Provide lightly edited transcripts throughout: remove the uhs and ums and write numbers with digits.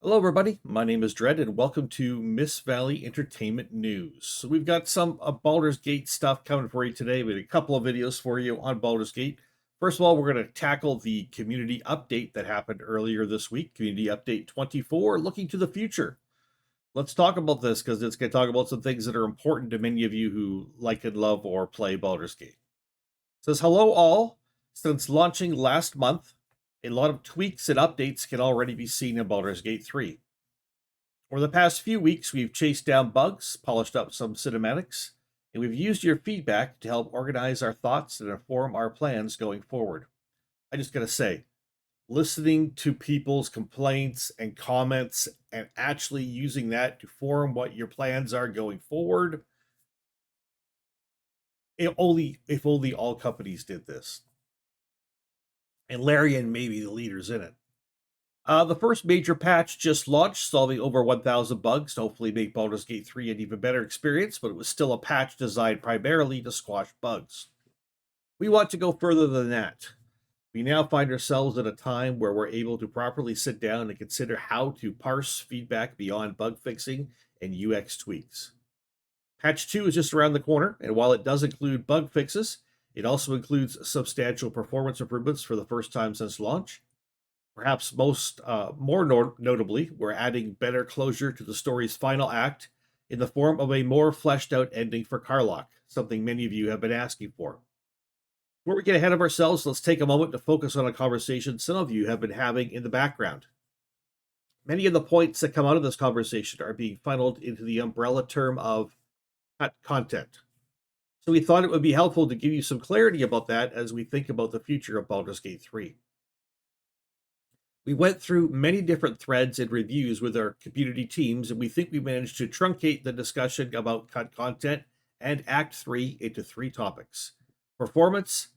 Hello, everybody. My name is Dred, and welcome to Miss Valley Entertainment News. So we've got some Baldur's Gate stuff coming for you today. We had a couple of videos for you on Baldur's Gate. First of all, we're going to tackle the community update that happened earlier this week. Community Update 24, looking to the future. Let's talk about this because it's going to talk about some things that are important to many of you who like and love or play Baldur's Gate. It says, hello all. Since launching last month, a lot of tweaks and updates can already be seen in Baldur's Gate 3. Over the past few weeks, we've chased down bugs, polished up some cinematics, and we've used your feedback to help organize our thoughts and inform our plans going forward. I just gotta say, listening to people's complaints and comments and actually using that to form what your plans are going forward, if only all companies did this. And Larian may be the leaders in it. The first major patch just launched, solving over 1,000 bugs to hopefully make Baldur's Gate 3 an even better experience, but it was still a patch designed primarily to squash bugs. We want to go further than that. We now find ourselves at a time where we're able to properly sit down and consider how to parse feedback beyond bug fixing and UX tweaks. Patch 2 is just around the corner, and while it does include bug fixes, it also includes substantial performance improvements for the first time since launch. Perhaps more notably, we're adding better closure to the story's final act in the form of a more fleshed out ending for Karlach, something many of you have been asking for. Before we get ahead of ourselves, let's take a moment to focus on a conversation some of you have been having in the background. Many of the points that come out of this conversation are being funneled into the umbrella term of cut content. So we thought it would be helpful to give you some clarity about that as we think about the future of Baldur's Gate 3. We went through many different threads and reviews with our community teams, and we think we managed to truncate the discussion about cut content and Act 3 into three topics: performance,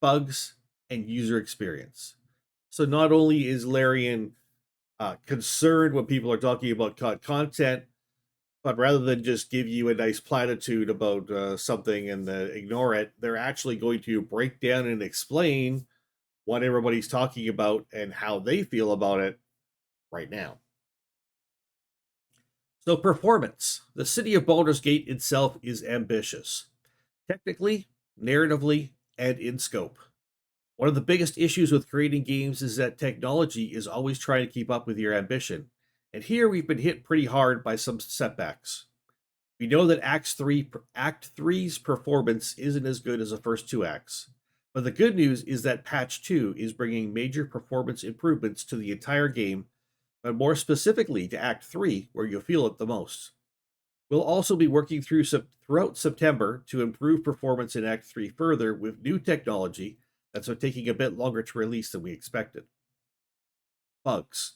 bugs, and user experience. So not only is Larian concerned when people are talking about cut content, but rather than just give you a nice platitude about something and ignore it, they're actually going to break down and explain what everybody's talking about and how they feel about it right now. So, performance. The city of Baldur's Gate itself is ambitious, technically, narratively, and in scope. One of the biggest issues with creating games is that technology is always trying to keep up with your ambition. And here we've been hit pretty hard by some setbacks. We know that Act Three's performance isn't as good as the first two acts. But the good news is that Patch 2 is bringing major performance improvements to the entire game, but more specifically to Act 3, where you'll feel it the most. We'll also be working throughout September to improve performance in Act 3 further with new technology that's taking a bit longer to release than we expected. Bugs.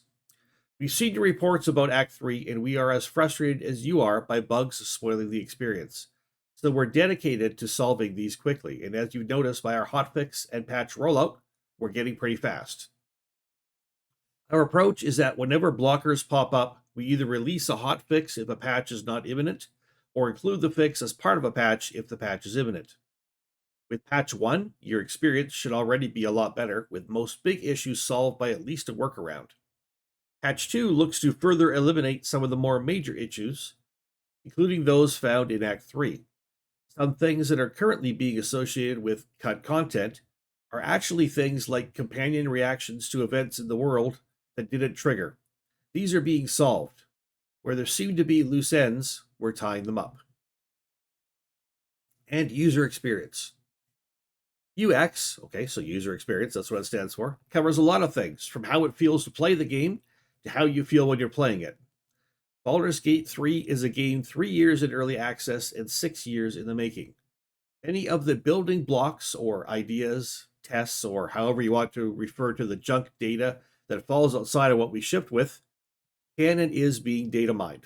We've seen your reports about Act 3, and we are as frustrated as you are by bugs spoiling the experience. So we're dedicated to solving these quickly, and as you notice by our hotfix and patch rollout, we're getting pretty fast. Our approach is that whenever blockers pop up, we either release a hotfix if a patch is not imminent, or include the fix as part of a patch if the patch is imminent. With patch 1, your experience should already be a lot better, with most big issues solved by at least a workaround. Patch 2 looks to further eliminate some of the more major issues, including those found in Act 3. Some things that are currently being associated with cut content are actually things like companion reactions to events in the world that didn't trigger. These are being solved. Where there seem to be loose ends, we're tying them up. And user experience. UX, okay, so user experience, that's what it stands for, covers a lot of things, from how it feels to play the game to how you feel when you're playing it. Baldur's Gate 3 is a game 3 years in early access and 6 years in the making. Any of the building blocks or ideas, tests, or however you want to refer to the junk data that falls outside of what we shipped with, can and is being data mined.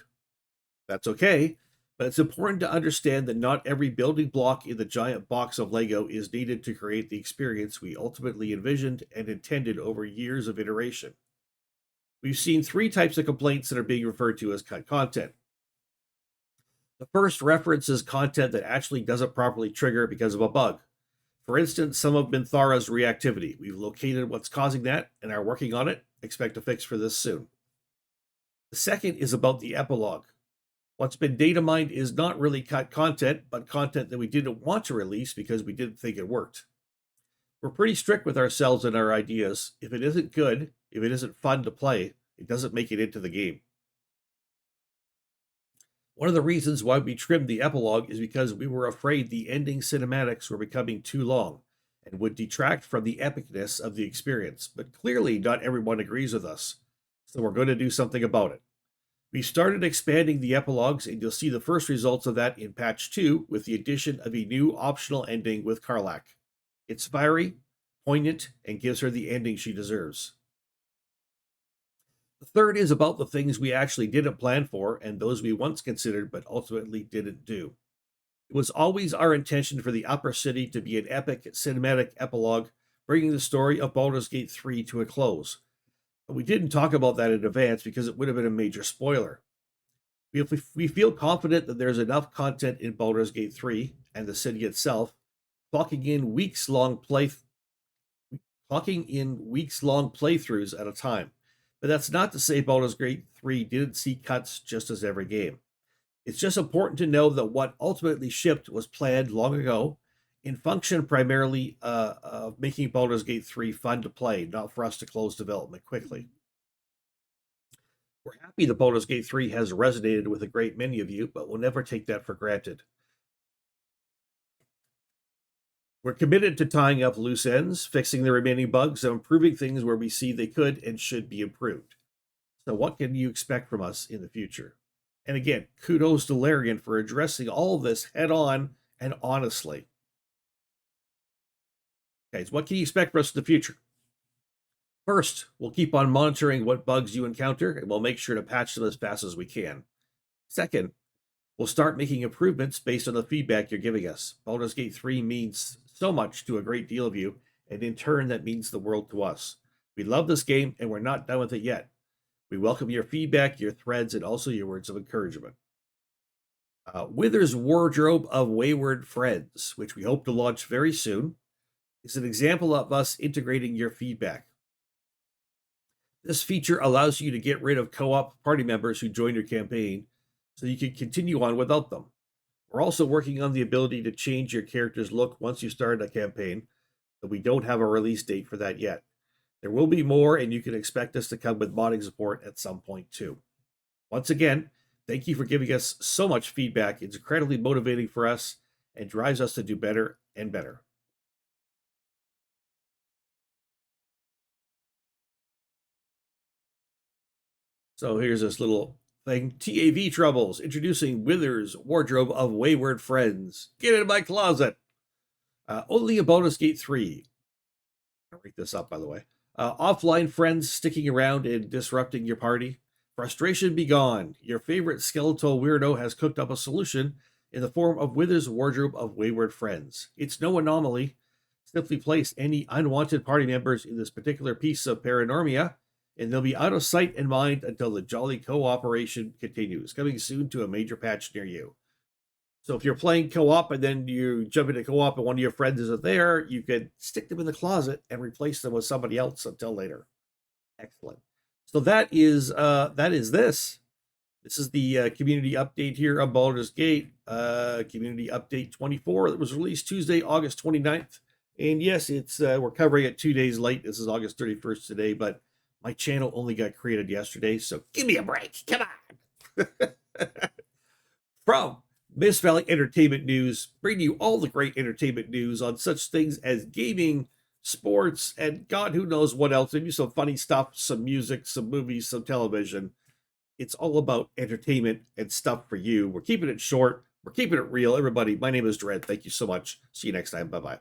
That's okay, but it's important to understand that not every building block in the giant box of Lego is needed to create the experience we ultimately envisioned and intended over years of iteration. We've seen three types of complaints that are being referred to as cut content. The first references content that actually doesn't properly trigger because of a bug. For instance, some of Minthara's reactivity. We've located what's causing that and are working on it. Expect a fix for this soon. The second is about the epilogue. What's been data mined is not really cut content, but content that we didn't want to release because we didn't think it worked. We're pretty strict with ourselves and our ideas. If it isn't good, if it isn't fun to play, it doesn't make it into the game. One of the reasons why we trimmed the epilogue is because we were afraid the ending cinematics were becoming too long and would detract from the epicness of the experience. But clearly, not everyone agrees with us, so we're going to do something about it. We started expanding the epilogues, and you'll see the first results of that in patch 2 with the addition of a new optional ending with Karlach. It's fiery, poignant, and gives her the ending she deserves. The third is about the things we actually didn't plan for and those we once considered but ultimately didn't do. It was always our intention for the Upper City to be an epic cinematic epilogue, bringing the story of Baldur's Gate 3 to a close. But we didn't talk about that in advance because it would have been a major spoiler. We feel confident that there's enough content in Baldur's Gate 3 and the city itself, clocking in weeks-long playthroughs at a time. But that's not to say Baldur's Gate 3 didn't see cuts just as every game. It's just important to know that what ultimately shipped was planned long ago in function primarily of making Baldur's Gate 3 fun to play, not for us to close development quickly. We're happy that Baldur's Gate 3 has resonated with a great many of you, but we'll never take that for granted. We're committed to tying up loose ends, fixing the remaining bugs, and improving things where we see they could and should be improved. So what can you expect from us in the future? And again, kudos to Larian for addressing all of this head on and honestly. Okay, so what can you expect from us in the future? First, we'll keep on monitoring what bugs you encounter, and we'll make sure to patch them as fast as we can. Second, we'll start making improvements based on the feedback you're giving us. Baldur's Gate 3 means so much to a great deal of you, and in turn, that means the world to us. We love this game, and we're not done with it yet. We welcome your feedback, your threads, and also your words of encouragement. Wither's Wardrobe of Wayward Friends, which we hope to launch very soon, is an example of us integrating your feedback. This feature allows you to get rid of co-op party members who join your campaign, so you can continue on without them. We're also working on the ability to change your character's look once you start a campaign, but we don't have a release date for that yet. There will be more, and you can expect us to come with modding support at some point too. Once again, thank you for giving us so much feedback. It's incredibly motivating for us and drives us to do better and better. So here's this little thing. TAV Troubles, introducing Wither's Wardrobe of Wayward Friends. Get into my closet. Only a Baldur's Gate 3. I'll rate this up, by the way. Offline friends sticking around and disrupting your party. Frustration be gone. Your favorite skeletal weirdo has cooked up a solution in the form of Wither's Wardrobe of Wayward Friends. It's no anomaly. Simply place any unwanted party members in this particular piece of paranormia, and they'll be out of sight and mind until the jolly cooperation continues. Coming soon to a major patch near you. So if you're playing co-op and then you jump into co-op and one of your friends isn't there, you could stick them in the closet and replace them with somebody else until later. Excellent. So that is this. This is the community update here on Baldur's Gate. Community update 24 that was released Tuesday, August 29th. And yes, it's we're covering it 2 days late. This is August 31st today, but my channel only got created yesterday, so give me a break. Come on. From Miss Valley Entertainment News, bringing you all the great entertainment news on such things as gaming, sports, and God who knows what else. Maybe some funny stuff, some music, some movies, some television. It's all about entertainment and stuff for you. We're keeping it short. We're keeping it real. Everybody, my name is Dread. Thank you so much. See you next time. Bye-bye.